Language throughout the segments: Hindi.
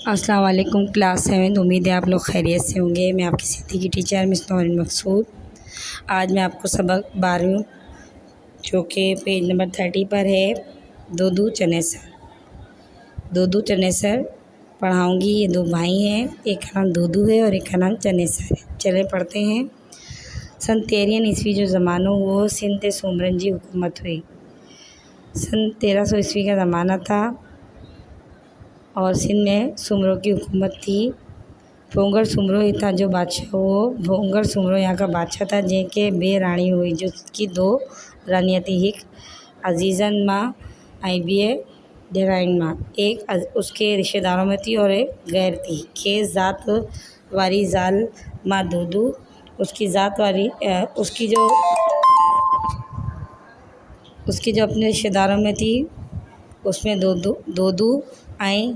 अस्सलाम वालेकुम क्लास 7। उम्मीद है आप लोग खैरियत से होंगे। मैं आपकी सिंधी की टीचर मिस नौरीन मकसूद। आज मैं आपको सबक 12वीं जो कि पेज नंबर 30 पर है दोदू चनेसर पढ़ाऊँगी। ये दो भाई हैं, एक का नाम दोदू है और एक का नाम चनेसर है। चले पढ़ते हैं। सन 1300 ईस्वी जो ज़मानो वो सिंध ते सुमरन जी हुकूमत हुई। सन 1300 ईस्वी का ज़माना था और सिंध में सुमरों की हुकूमत थी। भोंगर सुमरो हितां जो बादशाह हो। भोंगर सुमरो यहाँ का बादशाह था जंहिंखे बे राणी हुई, जो की दो रानियां थी, एक अजीज़न माँ ऐं ॿिए ॾेराणियुनि मां। एक उसके रिश्तेदारों में थी और एक गैर थी। खेस ज़ात वारी ज़ाल माँ दोदू, उसकी ज़ात वाली उसकी जो अपने रिश्तेदारों में थी उसमें दोदू ऐं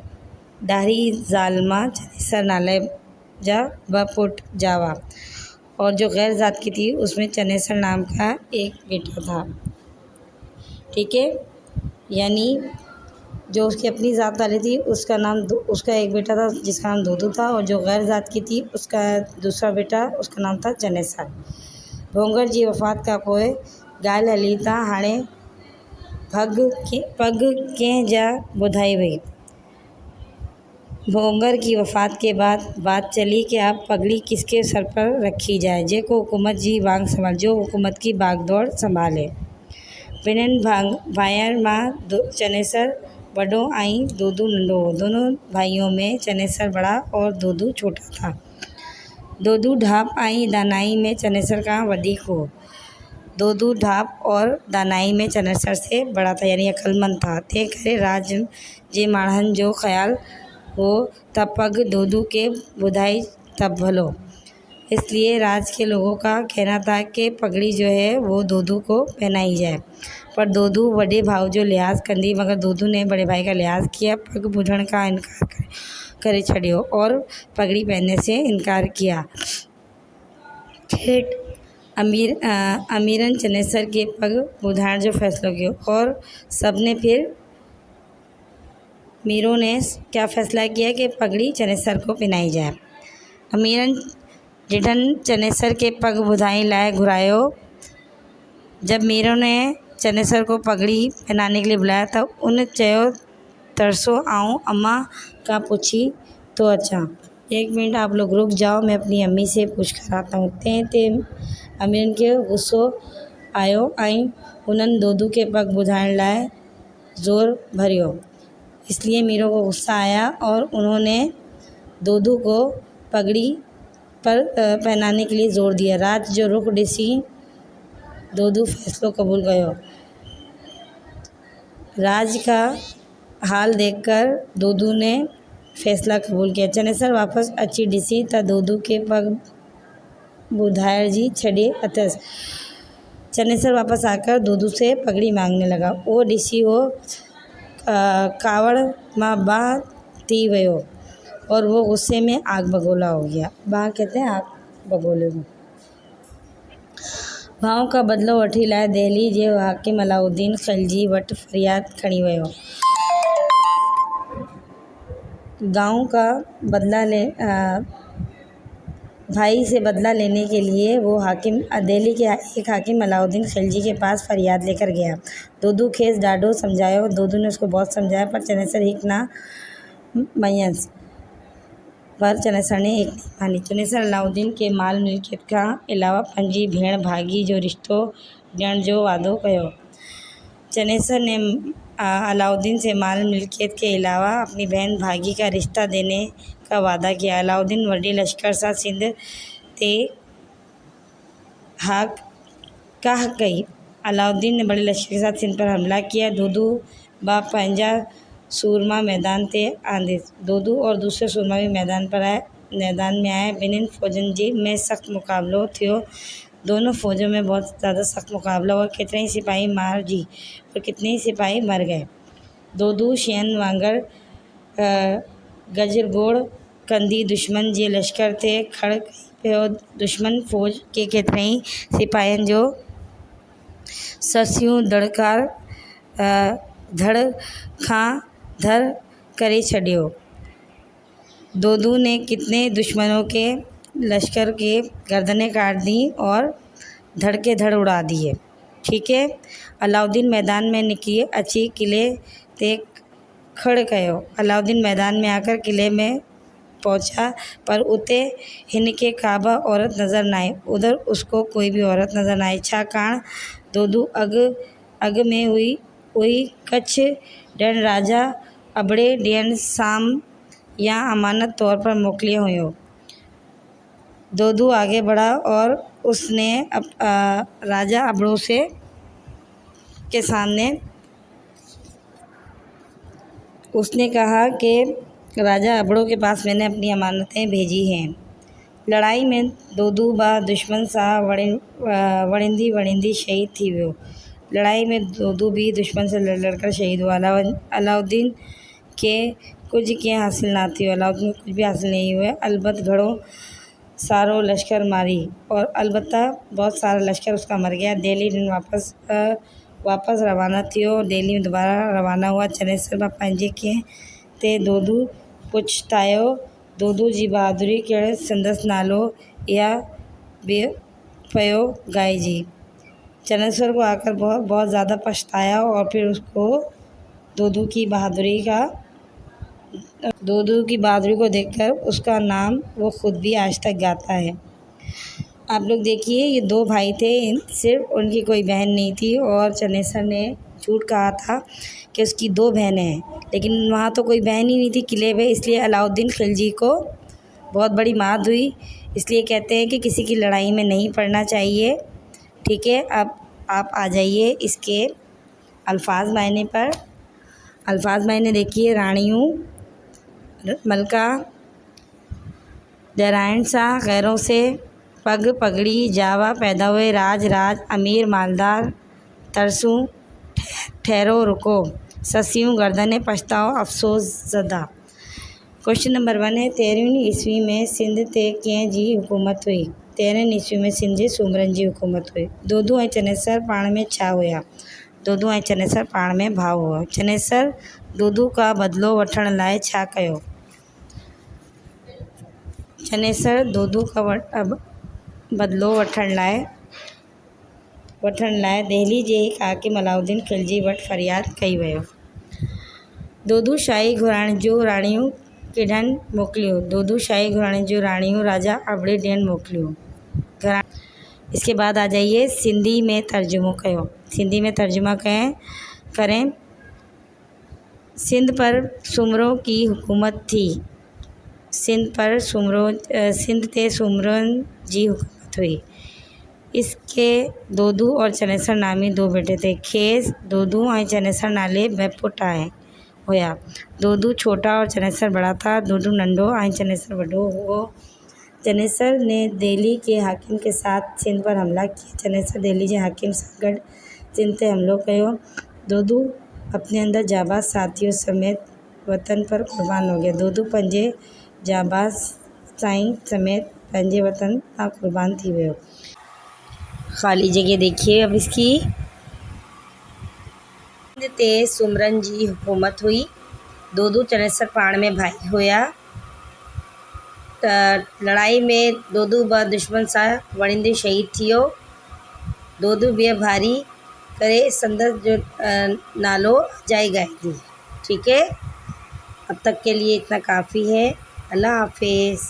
ॾाही ज़ाल मां चनेसर नाले जा ब पुट जावा, और जो गैर ज़ात की थी उसमें चनेसर नाम का एक बेटा था। ठीक है, यानी जो उसकी अपनी ज़ात वाली थी उसका एक बेटा था जिसका नाम दोदू था, और जो गैर ज़ात की थी उसका दूसरा बेटा उसका नाम था चनेसर। भोंगर जी वफ़ात खां पोइ ॻाल्हि हली त हाणे पग कंहिं जा ॿुधाई वई। भोंगर की वफ़ात के बाद बात चली कि अब पगड़ी किसके सर पर रखी जाए, जेको हुकूमत की वांग संभाल, जो हुकूमत की बागडोर संभाले। ॿिन्हिनि भाइयुनि मां चनेसर वॾो ऐं दोदू नंढो हो। दोनों भाइयों में चनेसर बड़ा और दोदू छोटा था। दोदू ढाप ऐं दानाई में चनेसर खां वधीक हो। दोदू ढाप और दानाई में चनेसर से बड़ा था, यानी अक़लमंद था। तंहिं करे राज जे माण्हुनि जो ख़्याल हो त पग दोदू के बुधाई तब भलो। इसलिए राज के लोगों का कहना था कि पगड़ी जो है वो दोदू को पहनाई जाए, पर दोदू बड़े भाव जो लिहाज कंदी, मगर दोदू ने बड़े भाई का लिहाज किया। पग बुझण का इनकार करे छड़ियो और पगड़ी पहनने से इनकार किया। ठेठ अमीरन चनेसर के पग बुधाइण जो फैसलो किया और सबने फिर मीरों ने क्या फैसला किया कि पगड़ी चनेसर को पहनाई जाए। अमीरन जिठन चनेसर के पग बुधाई लाए घुरायो। जब मीरों ने चनेसर को पगड़ी पहनाने के लिए बुलाया तो उन चयो तरसो आऊं अम्मा का पूछी तो अच्छा। एक मिनट आप लोग रुक जाओ, मैं अपनी अम्मी से पूछ कर आता हूँ। ते अमीरन के गुस्सो आयो ऐं उन्हनि दोदू के पग बुधाइण लाइ ज़ोर भरियो। इसलिए मीरों को गुस्सा आया और उन्होंने दोदू को पगड़ी पर पहनाने के लिए ज़ोर दिया। रात जो रुख ॾिसी दोदू फैसलो कबूल कयो। राज का हाल देखकर दोदू ने फैसला कबूल किया। चनेसर वापस अची ॾिसी त दोदू के पग बुधाइण जी छॾे अथसि। चनेसर वापस आकर दोदू से पगड़ी मांगने लगा। वो ॾिसी वो कावड़ माँ बाह थी वियो और वो गुस्से में आग बगोला हो गया। बाह कहते हैं आग बगोले में। भाव का बदलो वठी लाइ दिल्ली जे हाकिम अलाउद्दीन खिलजी वटि फरियाद खणी वियो। गांव का भाई से बदला लेने के लिए वो दिल्ली के एक हाकिम अलाउद्दीन खिलजी के पास फरियाद लेकर गया। दोदू खेस ॾाढो समझायो। दोदू ने उसको बहुत समझाया, पर चनेसर एक ना मयंस पर चनेसर ने एक नहीं मानी। चनेसर अलाउद्दीन के माल मिल्कियत खां अलावा पंहिंजी भेण भागी जो रिश्तो ॾियण जो वादो कयो। चनेसर ने अलाउद्दीन से माल मिल्कियत के अलावा अपनी बहन भागी का रिश्ता देने का वादा किया। अलाउद्दीन वॾे लश्कर सां सिंध ते काह कई। अलाउद्दीन ने बड़े लश्कर के साथ सिंध पर हमला किया। दोदू बा पंहिंजा सूरमा मैदान ते आंदिस। दोदू और दूसरे सूरमा भी मैदान में आए। ॿिन्हिनि फ़ौजनि में सख़्त मुक़ाबलो थियो। दोनों फ़ौजों में बहुत ज़्यादा सख़्त मुक़ाबला हुआ। केतिरा ही सिपाही मार जी और कितने ही सिपाही मर गए। दोदू शियन वांगर गजरगोड़ कंदी दुश्मन जे लश्कर ते खड़ कई पियो। दुश्मन फ़ौज के केतिरे ही सिपाहियुनि जो ससियूं धड़ खां धड़ करे छॾियो। दोदू ने कितने दुश्मनों के लश्कर के गर्दनें काट दी और धड़ के धड़ उड़ा दिए। ठीक है। अलाउद्दीन मैदान में निकली अची किले ते खड़ गयो। अलाउद्दीन मैदान में आकर किले में पहुंचा, पर उते हिनके काबा औरत नज़र न आई। उधर उसको कोई भी औरत नज़र न आई, छाकाणि दोदू अग में हुई कच्छ ॾियण राजा अबड़े ॾियण साम या अमानत तौर पर मोकिलियो हुयो। दोदू आगे बढ़ा और उसने राजा अबड़ों के सामने उसने कहा कि राजा अबड़ों के पास मैंने अपनी अमानतें भेजी हैं। लड़ाई में दोदू बा दुश्मन सां वड़िंदी शहीद थी वियो। लड़ाई में दोदू भी दुश्मन से लड़कर शहीद हुआ। अलाउद्दीन के कुछ कीअं हासिल न थियो। अलाउद्दीन कुछ भी हासिल नहीं हुआ। अलबत्त घणो सारो लश्कर मारी और अलबत्ता बहुत सारा लश्कर उसका मर गया। दिल्ली दिन वापस रवाना थियो। दिल्ली में दोबारा रवाना हुआ। चनेसर मां पंहिंजे कीअं ते दोदू पुछतायो। दोदू जी बहादुरी कहिड़े संदसि नालो या पियो गाइजी। चनेसर को आकर बहुत ज़्यादा पछताया और फिर उसको दोदू की बहादुरी को देखकर उसका नाम वो खुद भी आज तक गाता है। आप लोग देखिए, ये दो भाई थे, सिर्फ उनकी कोई बहन नहीं थी और चनेसर ने झूठ कहा था कि उसकी दो बहनें हैं, लेकिन वहाँ तो कोई बहन ही नहीं थी किले पे। इसलिए अलाउद्दीन खिलजी को बहुत बड़ी मात हुई। इसलिए कहते हैं कि किसी की लड़ाई में नहीं पड़ना चाहिए। ठीक है। अब आप आ जाइए इसके अल्फाज मायने पर। अल्फाज मायने देखिए, रानियों, मलका, दरायण सा, गैरों से, पग पगड़ी, जावा, पैदा हुए, राज, अमीर, मालदार, तरसू, ठहरो, रुको, ससियों, गर्दनें, पछताओ, अफसोस ज़दा। क्वेश्चन नंबर 1 है, 13वीं ईस्वी में सिंध ते कंहिं जी हुकूमत हुई। 13वीं ईस्वी में सिंध जे सूमरनि जी हुकूमत हुई। दोदू ऐं चनेसर पाण में छा हुया? दोदू ऐं चनेसर पाण में भाउ हुआ। चनेसर दोदू का बदिलो वठण लाइ छा कयो? चनेसर दोदू का बदिलो वठण लाइ दिल्ली जे हिकु हाकिम अलाउद्दीन खिलजी वटि फरियाद कई वियो। दोदू शाही घुराणे जूं राणियूं किढनि मोकिलियूं। दोदू शाही घराणे जूं राणियूं राजा अबड़े ॾियण मोकिलियूं। इसके बाद आ जाइए, सिंधी में तर्जुमो कयो। सिंधी में तर्जुमा करें। सिंध पर सुमरों की हुकूमत थी। सिंध ते सुमरों जी हुकूमत हुई। इसके दोदू और चनेसर नामी दो बेटे थे। खेस दोदू ऐं चनेसर नाले ॿ पुट हुया। दोदू छोटा और चनेसर बड़ा था। दोदू नंढो ऐं चनेसर वॾो हुओ। चनेसर ने दिल्ली के हाकिम के साथ सिंध पर हमला किया। चनेसर दिल्ली के हाकिम सां गॾु सिंध ते हमलो कयो। दोदू अपने अंदर जाबाज साथियों समेत वतन पर कुर्बान हो गया। दोदू पंहिंजे जाबाज साईं समेत पंहिंजे वतन तां कुर्बान थी वियो। खाली जगह देखिए अब इसकी। सिंध ते सुमरन जी हुकूमत हुई। दोदू चनेसर पाण में भाई हुया। लड़ाई में दोदू ब दुश्मन सां वड़िंदे शहीद थियो। दोदू ॿिए भारी करे संदसि जो नालो अजाई गाइजी। ठीक है। अब तक के लिए इतना काफ़ी है। अल्लाह हाफिज़।